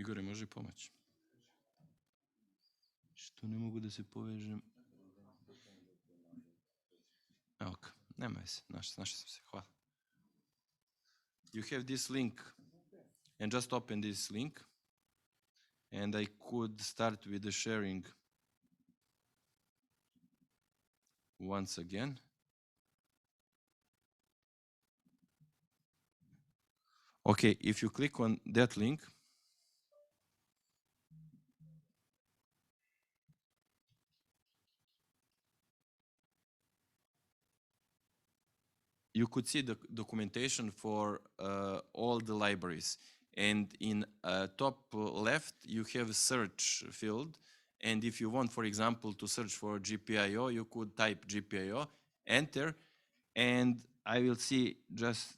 Igore, može pomoć? Što ne mogu da se povežem? Evo ga, nema se, našao sam se, hvala. You have this link, and just open this link, and I could start with the sharing once again. Okay, if you click on that link, you could see the documentation for all the libraries. And in top left, you have a search field. And if you want, for example, to search for GPIO, you could type GPIO, enter, and I will see, just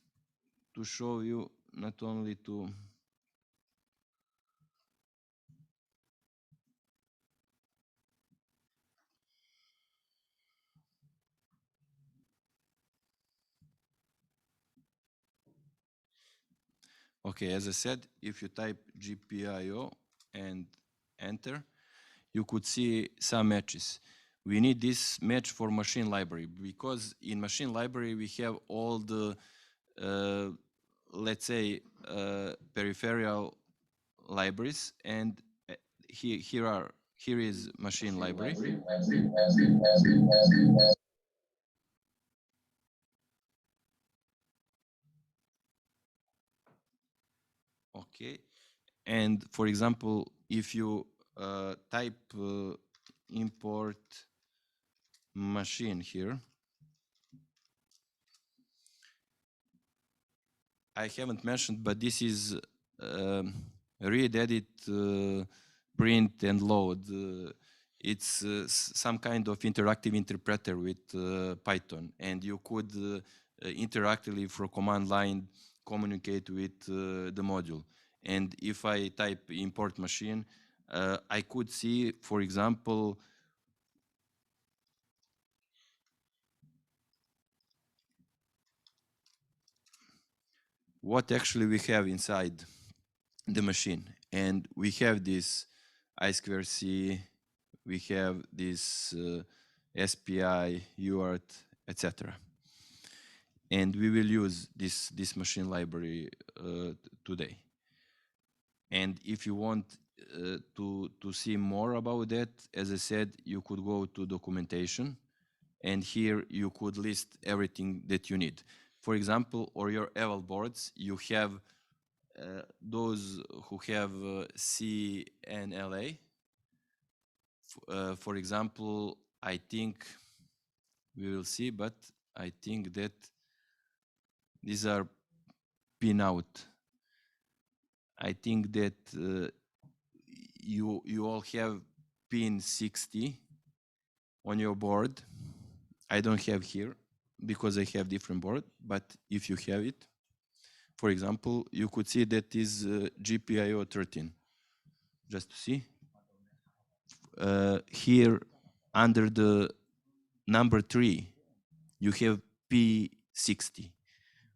to show you, not only to okay, as I said, if you type GPIO and enter, you could see some matches. We need this match for machine library, because in machine library we have all the, let's say, peripheral libraries, and here is machine library. Okay, and for example, if you type import machine here, I haven't mentioned, but this is read, edit, print, and load. It's some kind of interactive interpreter with Python, and you could interactively for command line communicate with the module. And if I type import machine, I could see, for example, what actually we have inside the machine. And we have this I2C, we have this SPI, UART, etc. And we will use this machine library today. And if you want to see more about that, as I said, you could go to documentation, and here you could list everything that you need. For example, on your eval boards, you have those who have C and LA. For example, I think we will see, but I think that these are pin out. I think that you all have pin 60 on your board. I don't have here because I have different board, but if you have it, for example, you could see that is GPIO 13. Just to see. Here under the number 3, you have P60,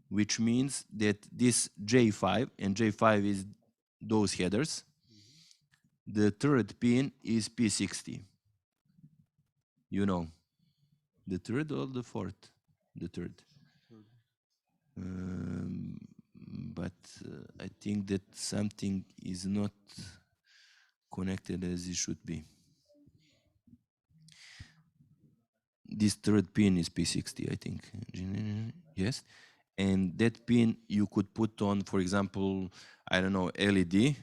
which means that this J5, and J5 is those headers, the third pin is P60. You know, the third or the fourth? The third. But I think that something is not connected as it should be. This third pin is P60, I think. Yes. And that pin you could put on, for example, I don't know, LED.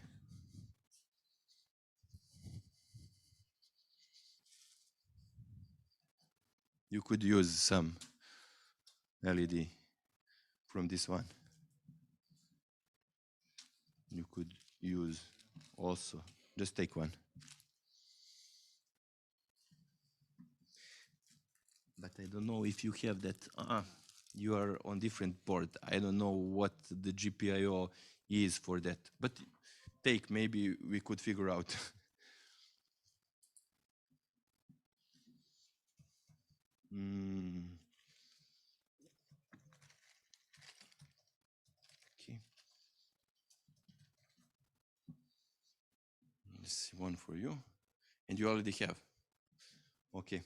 You could use some LED from this one. You could use also, just take one. But I don't know if you have that. You are on different board. I don't know what the GPIO is for that. But take, maybe we could figure out. Okay. This one for you, and you already have. Okay.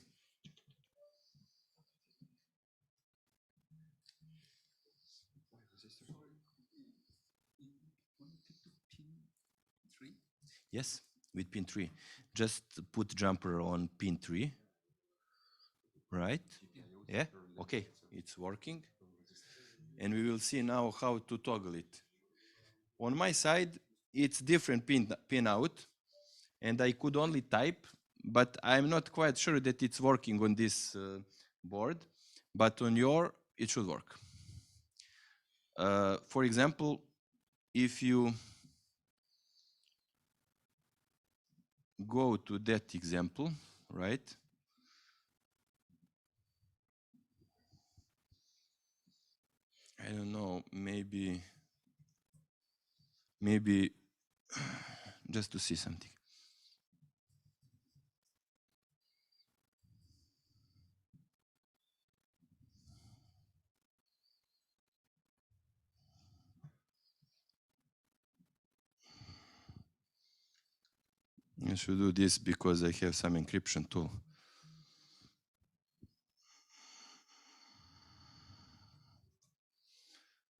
Yes, with pin 3. Just put jumper on pin 3. Right? Yeah? Okay, it's working. And we will see now how to toggle it. On my side, it's different pin out, and I could only type, but I'm not quite sure that it's working on this board, but on your, it should work. For example, if you go to that example, right? I don't know, maybe just to see something. I should do this because I have some encryption tool.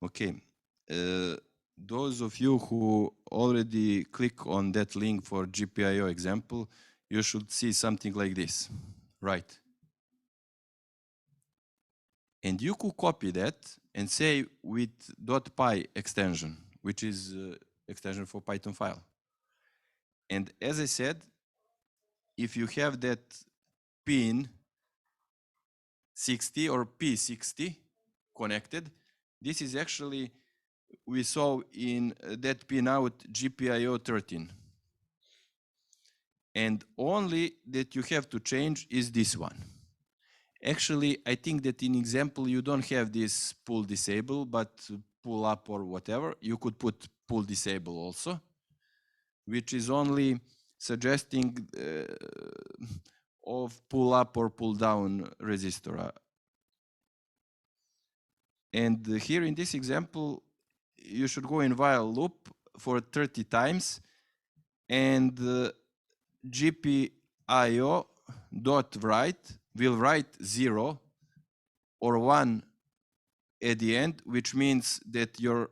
Okay. Those of you who already click on that link for GPIO example, you should see something like this, right? And you could copy that and say with .py extension, which is extension for Python file. And as I said, if you have that pin 60 or P60 connected, this is actually, we saw in that pin out GPIO 13. And only that you have to change is this one. Actually, I think that in example, you don't have this pull disable, but pull up or whatever. You could put pull disable also, which is only suggesting of pull up or pull down resistor. And here in this example, you should go in while loop for 30 times, and GPIO dot write will write 0 or 1 at the end, which means that your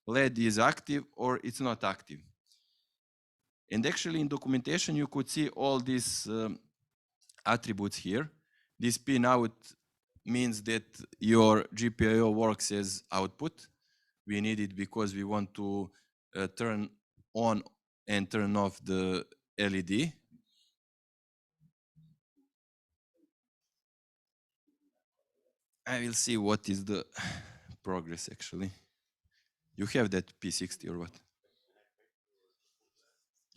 LED is active or it's not active. And actually in documentation, you could see all these attributes here. This pin out means that your GPIO works as output. We need it because we want to turn on and turn off the LED. I will see what is the progress actually. You have that P60 or what?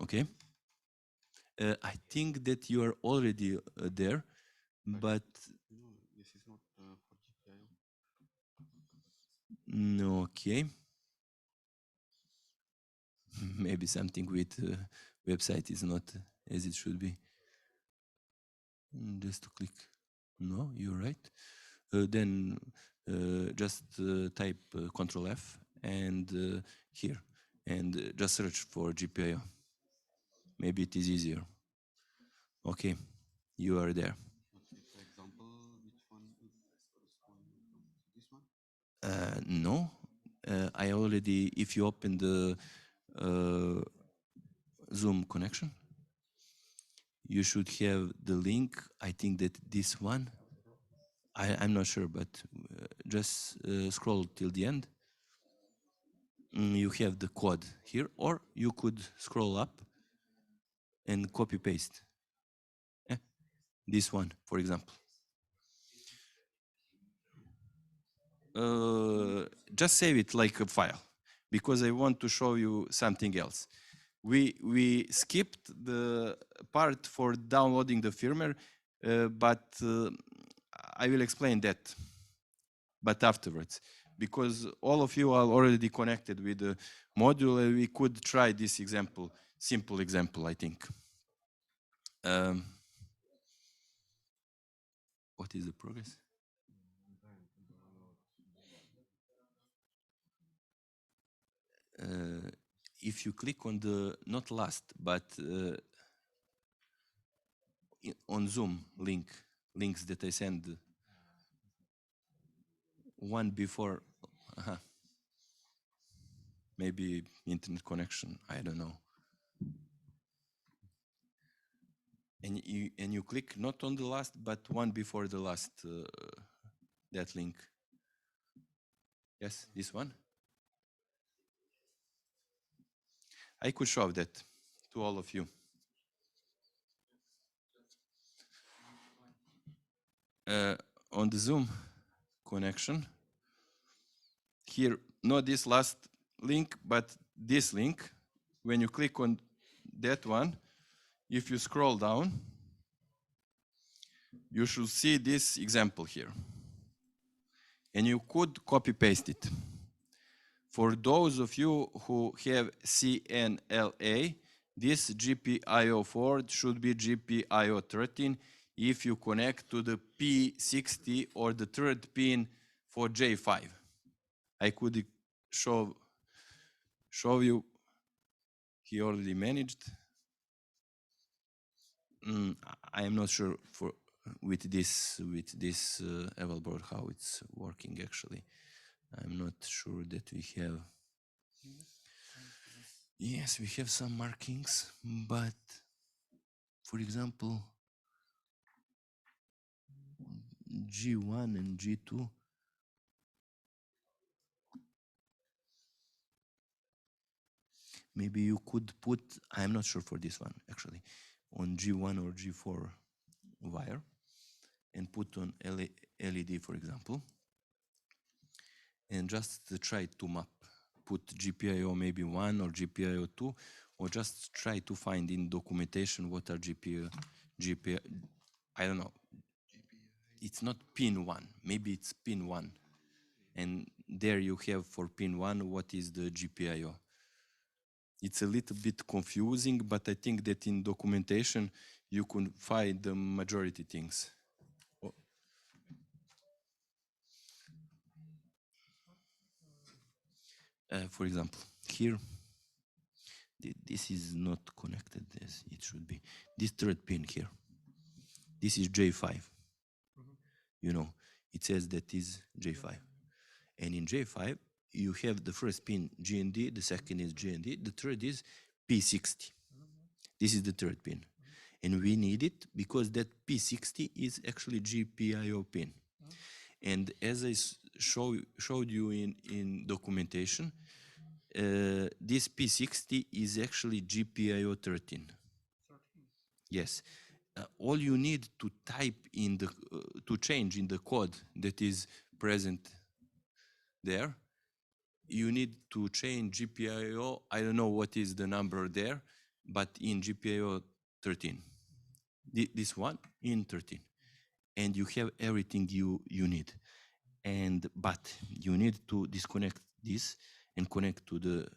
Okay. I think that you are already there, but No, this is not for GPIO. no, okay. Maybe something with website is not as it should be. Just to click. No, you're right. Then just type Control F and here, and just search for GPIO. Maybe it is easier. Okay, you are there. Okay, for example, which one is this one? No, I already, if you open the Zoom connection, you should have the link. I think that this one, I'm not sure, but just scroll till the end. You have the code here, or you could scroll up and copy paste. This one, for example. Just save it like a file because I want to show you something else. We skipped the part for downloading the firmware, but I will explain that, but afterwards, because all of you are already connected with the module, and we could try this example, simple example, I think. What is the progress? if you click on the, not last, but on Zoom links that I send, one before, maybe internet connection, I don't know. And you click not on the last, but one before the last, that link. Yes, this one. I could show that to all of you. On the Zoom connection, here, not this last link, but this link. When you click on that one, if you scroll down, you should see this example here. And you could copy paste it. For those of you who have CNLA, this GPIO 4 should be GPIO 13 if you connect to the P60 or the third pin for J5. I could show you, he already managed. I am not sure with this Eval board how it's working actually. I'm not sure that we have. Yes, we have some markings, but for example, G1 and G2. Maybe you could put, I'm not sure for this one actually, on G1 or G4 wire and put on LED, for example, and just try to map. Put GPIO maybe 1 or GPIO 2, or just try to find in documentation what are GPIO, I don't know. It's not pin 1, maybe it's pin 1. And there you have for pin 1 what is the GPIO. It's a little bit confusing, but I think that in documentation you can find the majority things. For example, here, this is not connected as it should be. This third pin here, this is J5. You know, it says that is J5. And in J5, you have the first pin G and D, the second is G and D, the third is P60. This is the third pin. And we need it because that P60 is actually GPIO pin. And as I showed you in documentation, this P60 is actually GPIO 13. Yes. All you need to type in the, to change in the code that is present there, you need to change GPIO, I don't know what is the number there, but in GPIO 13. This one in 13. And you have everything you need. But you need to disconnect this and connect to the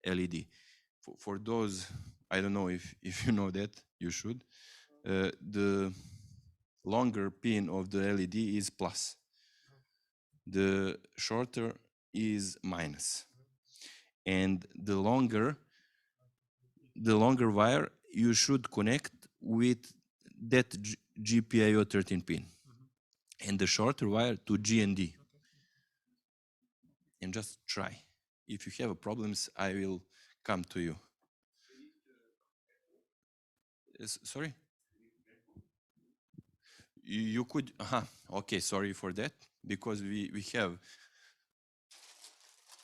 LED. For those, I don't know if you know that, you should. The longer pin of the LED is plus. The shorter is minus. And the longer wire you should connect with that GPIO 13 pin. And the shorter wire to G and D. And just try. If you have problems, I will come to you. Sorry? You could, okay, sorry for that, because we have,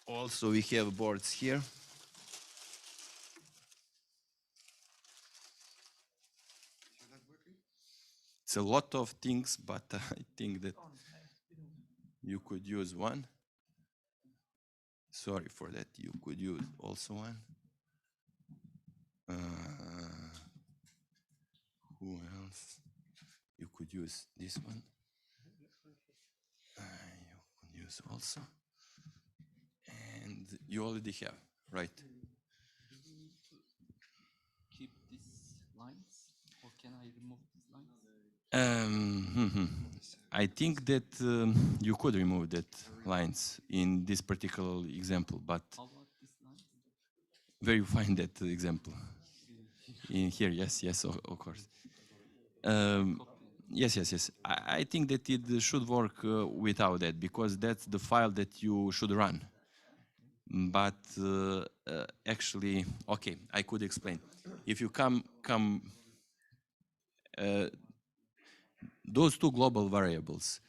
also we have boards here. It's a lot of things, but I think that you could use one. Sorry for that, you could use also one. Who else? You could use this one. You could use also. And you already have, right? Do we keep these lines, or can I remove these lines? I think that you could remove that lines in this particular example, but how about these lines? where you find that example? In here, yes, yes, of course. Yes. I think that it should work without that, because that's the file that you should run. But actually, okay, I could explain. If you those two global variables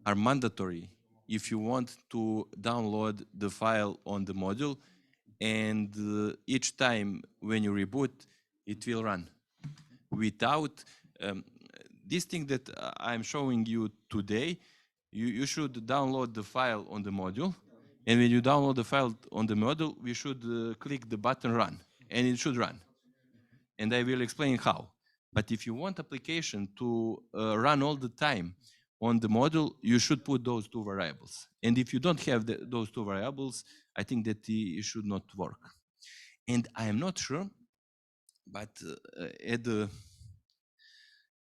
are mandatory if you want to download the file on the module, and each time when you reboot, it will run. Without this thing that I'm showing you today, you should download the file on the module, and when you download the file on the module, we should click the button run, and it should run. And I will explain how. But if you want application to run all the time on the module, you should put those two variables. And if you don't have those two variables, I think that it should not work. And I am not sure, but at the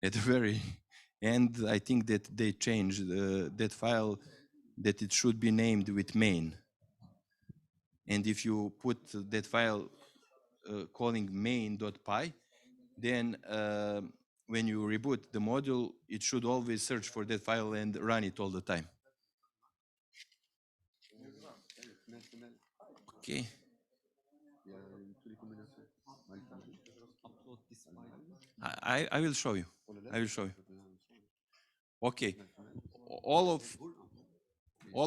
very end, I think that they changed that file, that it should be named with main. And if you put that file calling main.py, then when you reboot the module, it should always search for that file and run it all the time. Okay. Upload this file. I will show you. I will show you. Okay. All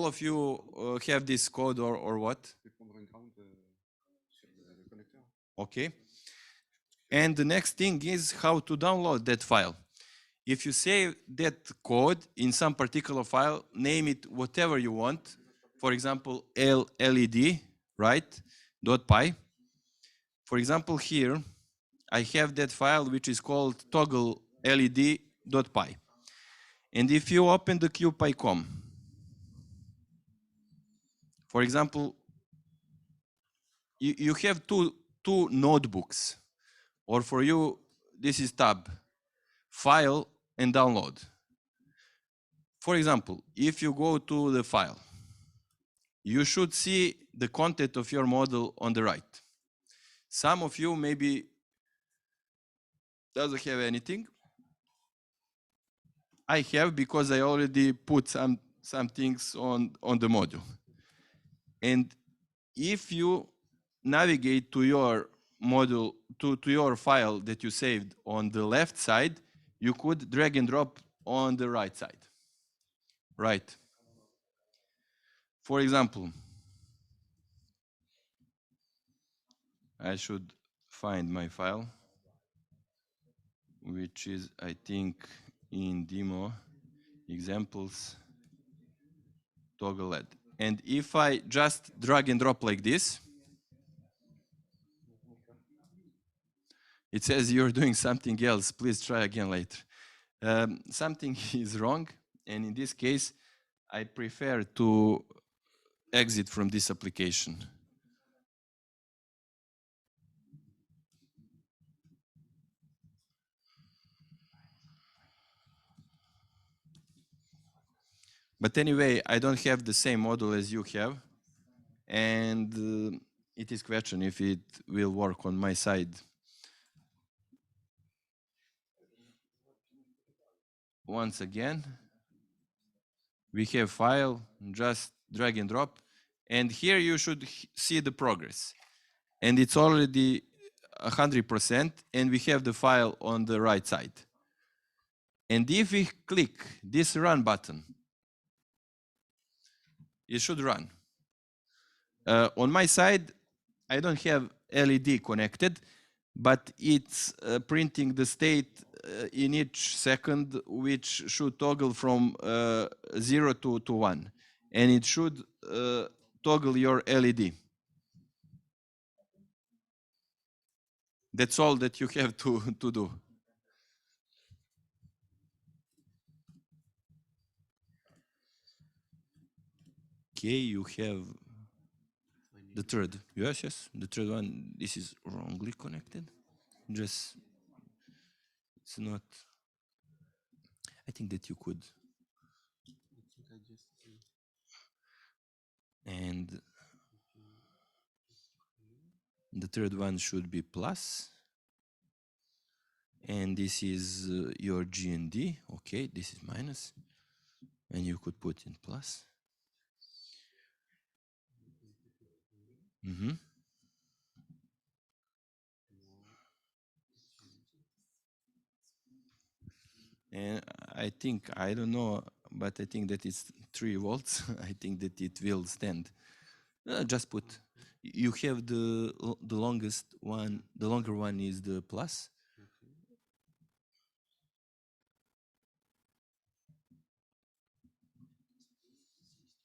of you have this code or what? Okay. And the next thing is how to download that file. If you save that code in some particular file, name it whatever you want. For example, LED, right? .py. For example, here, I have that file which is called toggle led.py. And if you open the QuecPython, for example, you have two notebooks, or for you, this is tab, file and download. For example, if you go to the file, you should see the content of your model on the right. Some of you maybe doesn't have anything. I have, because I already put some things on the module. And if you navigate to your module, to your file that you saved on the left side, you could drag and drop on the right side. Right. For example, I should find my file, which is, I think, in demo examples toggle LED. And if I just drag and drop like this, it says you're doing something else. Please try again later. Something is wrong, and in this case, I prefer to exit from this application. But anyway, I don't have the same model as you have, and it is question if it will work on my side. Once again, we have file, just drag and drop, and here you should see the progress. And it's already 100%, and we have the file on the right side. And if we click this run button, it should run. On my side, I don't have LED connected, but it's printing the state in each second, which should toggle from 0 to 1. And it should toggle your LED. That's all that you have to do. Okay, you have the third. Yes, the third one. This is wrongly connected. Just, it's not. I think that you could. And The third one should be plus. And this is your GND. Okay, this is minus. And you could put in plus. Mm-hmm. And I think, I don't know, but I think that it's 3 volts. I think that it will stand. Just put. You have the longest one. The longer one is the plus. Okay.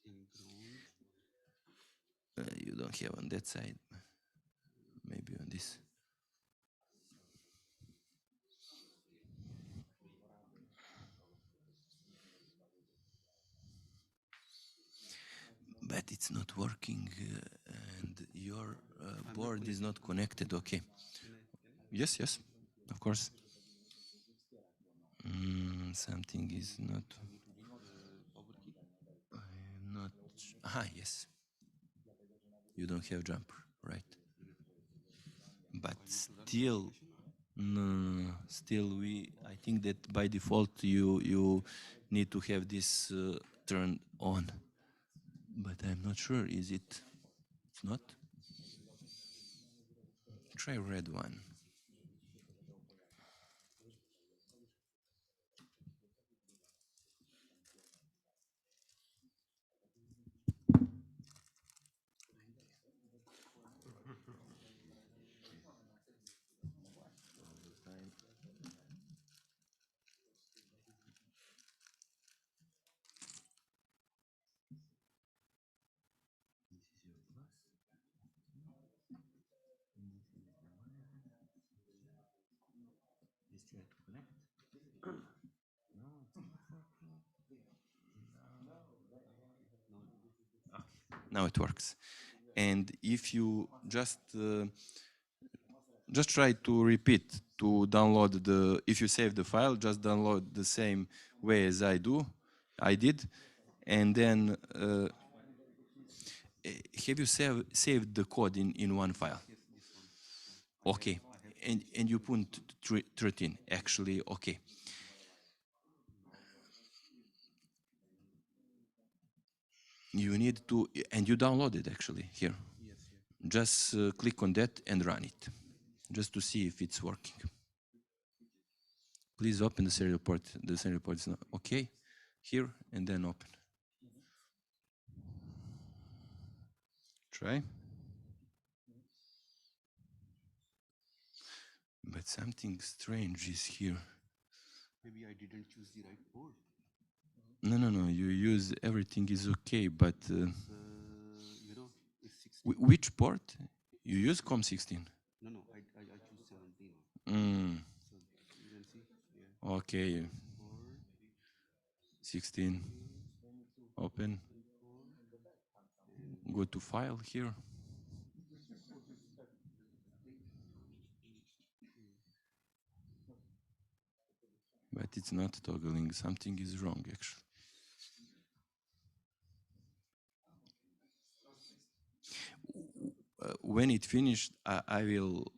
In ground. You don't have on that side. Maybe on this. But it's not working, and your board is not connected. Okay. Yes, yes, of course. Something is not. Power key. I'm not. Yes. You don't have jumper, right? But still, no. Still, I think that by default you need to have this turned on. But I'm not sure. Is it? It's not. Try red one. Now it works. And if you just try to repeat to download the, if you save the file, just download the same way as I did, and then have you saved the code in one file? Yes, this one. Yeah. Okay, and you put 13 actually. Okay, you need to, and you downloaded actually here. Yes, yes. Just click on that and run it, just to see if it's working. Please open the serial port. The serial port is not okay. Here and then open. Try. But something strange is here. Maybe I didn't choose the right port. No. You use everything is okay, but It's 16. which port? You use COM16. No, I choose 17. Mm, So you can see. Yeah. okay, Port 16. Open. and Go to file here. But it's not toggling. Something is wrong actually. When it finished, I will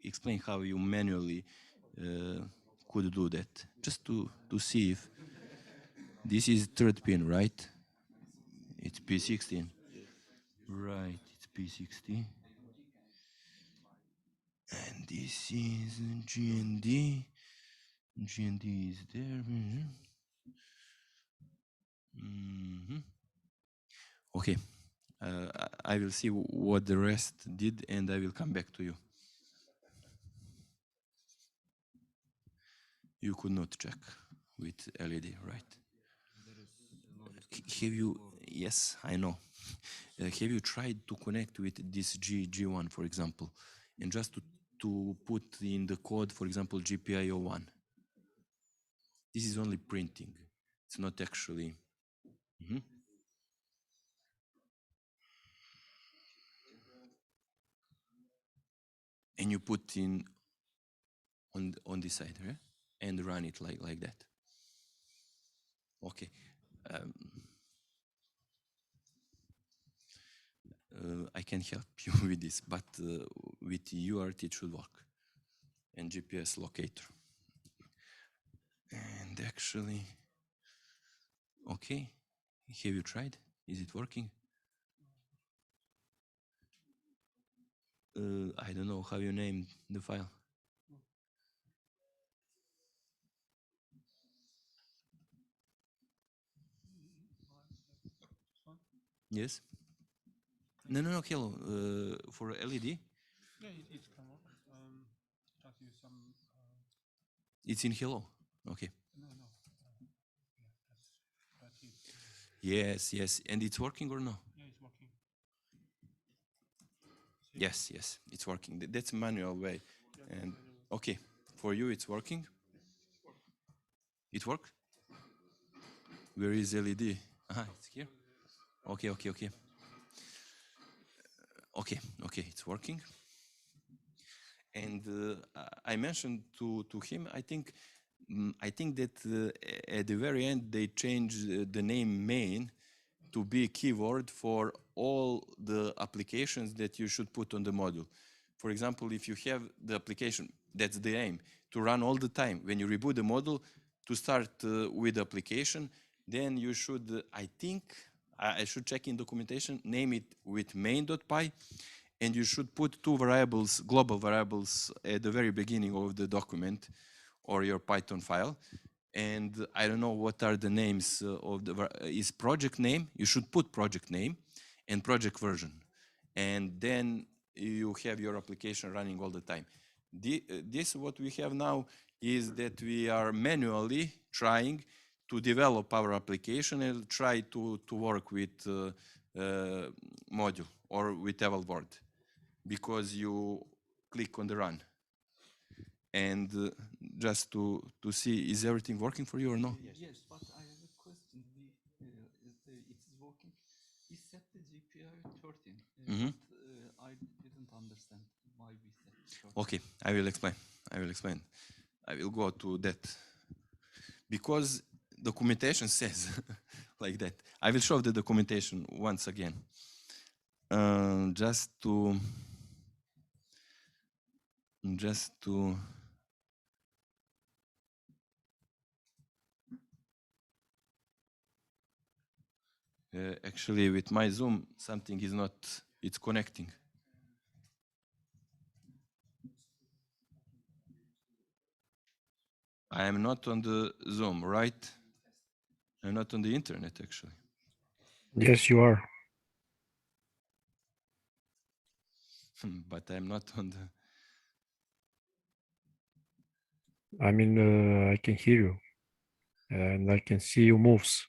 explain how you manually could do that, just to see if this is third pin, right? It's P16. Right, it's P16. And this is GND. GND is there. Okay. I will see what the rest did and I will come back to you. You could not check with LED, right? Have you, yes, I know. Have you tried to connect with this G1, for example, and just to put in the code, for example, GPIO 1? This is only printing. It's not actually. And you put in on this side, right? And run it like that. Okay. I can help you with this, but with UART it should work, and GPS locator. And actually, okay, have you tried? Is it working? I don't know how you named the file. Yes? No, hello. For LED? Yeah, it's come up. Just use some. It's in hello. Okay. No. Yeah, that's it. Yes. And it's working or no? Yeah, it's working. Yes, it's working. That's manual way. Yeah, And manual. okay, for you it's working? It worked? Where is LED? It's here. Okay. Okay, it's working. And I mentioned to him, I think that at the very end they changed the name main to be a keyword for all the applications that you should put on the module. For example, if you have the application, that's the aim, to run all the time. When you reboot the module, to start with the application, then you should, I think, I should check in documentation, name it with main.py, and you should put two variables, global variables, at the very beginning of the document or your Python file. And I don't know what are the names of the is project name. You should put project name and project version, and then you have your application running all the time. This what we have now is that we are manually trying to develop our application and try to work with module or with Eval board, because you click on the run. And just to see, is everything working for you or no? Yes, but I have a question. It is working. We set the GPIO 13, but I didn't understand why we set 13. Okay, I will explain. I will go to that because documentation says like that. I will show the documentation once again. Just to actually with my Zoom something is not, it's connecting. I am not on the Zoom, right? I'm not on the internet actually. Yes, you are. But I'm not on the. I mean, I can hear you, and I can see your moves.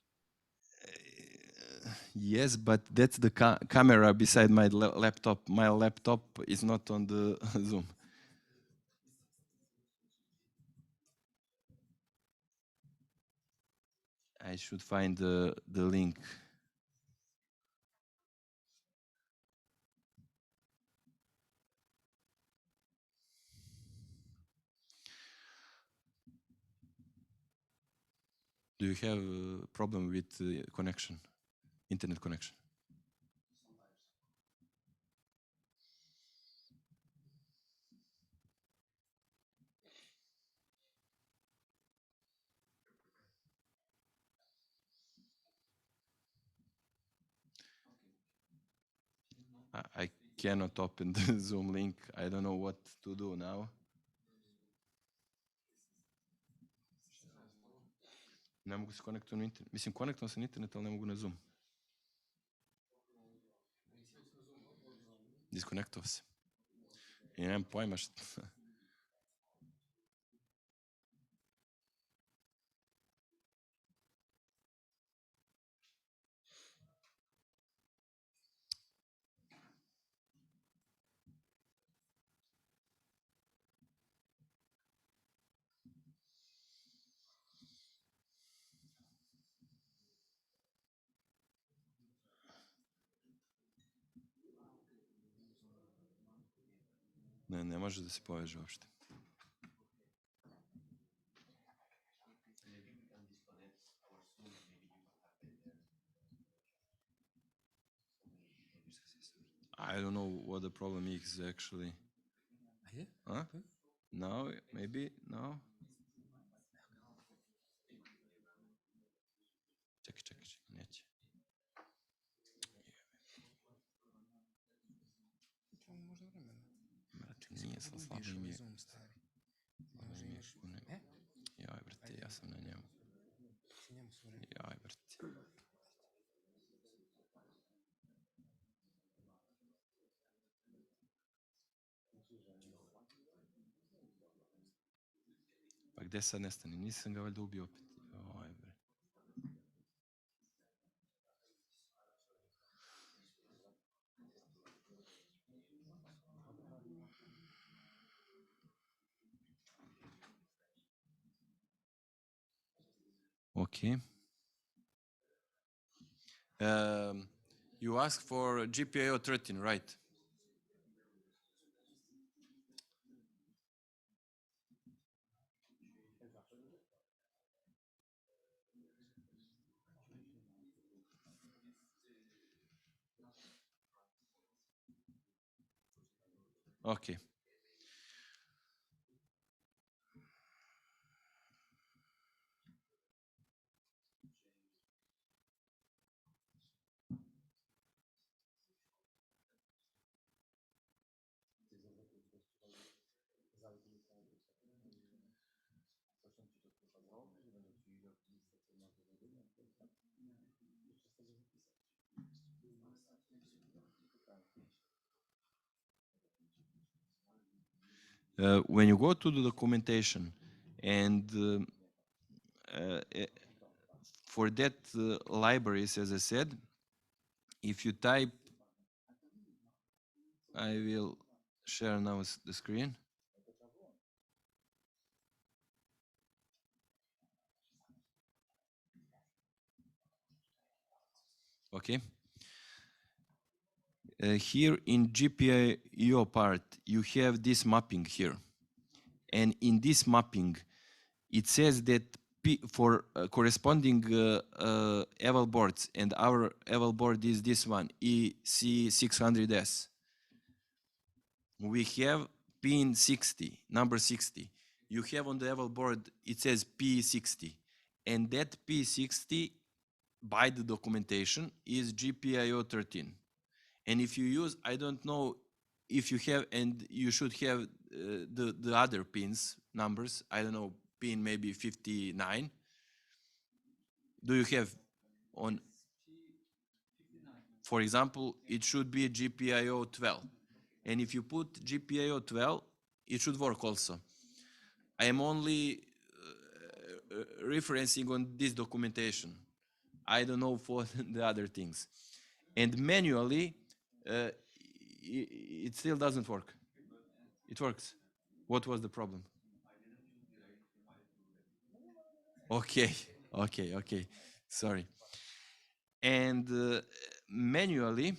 Yes, but that's the camera beside my laptop. My laptop is not on the Zoom. I should find the link. Do you have a problem with connection, internet connection? I cannot open the Zoom link. I don't know what to do now. Ne mogu se konektovati na internet. Mislim, konektovan sam na internet, ali ne mogu na Zoom. Diskonektovao se. I nemam pojma šta. Ne može da se poveže uopšte. what the problem is actually. Huh? Now, maybe now. Čekaj, neće. Brate, nije sa slabim je. Slabim je kunem. Jaj, brate, ja sam na njemu. Jaj, brate. Pa gde sad nestane? Nisam ga valjda ubio opet. Jaj, bre. Okay. You asked for GPIO 13, right? Okay. When you go to the documentation and for that libraries, as I said, if you type, I will share now the screen. Okay. Here in GPIO part, you have this mapping here. And in this mapping, it says that for corresponding eval boards, and our eval board is this one, EC600S. We have pin 60, number 60. You have on the eval board, it says P60. And that P60, by the documentation, is GPIO 13. And if you use, I don't know if you have, and you should have the other pins numbers, I don't know, pin maybe 59. Do you have on, for example, it should be GPIO 12. And if you put GPIO 12, it should work also. I am only referencing on this documentation. I don't know for the other things. And manually, it still doesn't work. It works. What was the problem? Okay. Sorry. And manually,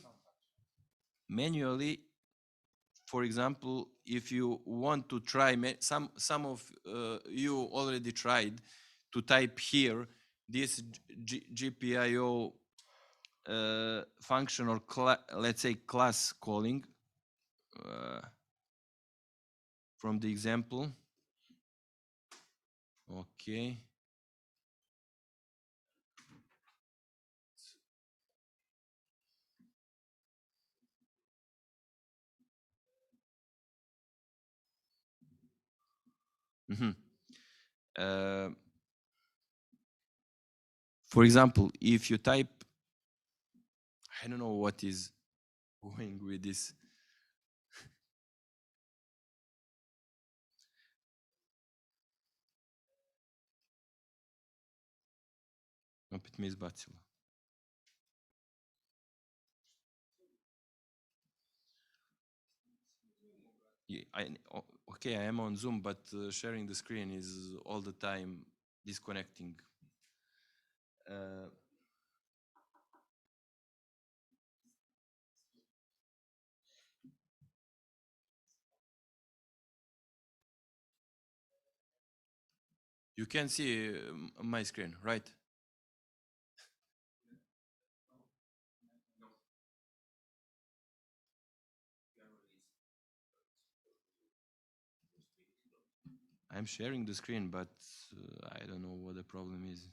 for example, if you want to try, some of you already tried to type here this GPIO function, or let's say class calling from the example. Okay. For example, if you type, I don't know what is going with this. Opet me izbacilo. Okay, I am on Zoom, but sharing the screen is all the time disconnecting. You can see my screen, right? I'm sharing the screen, but I don't know what the problem is.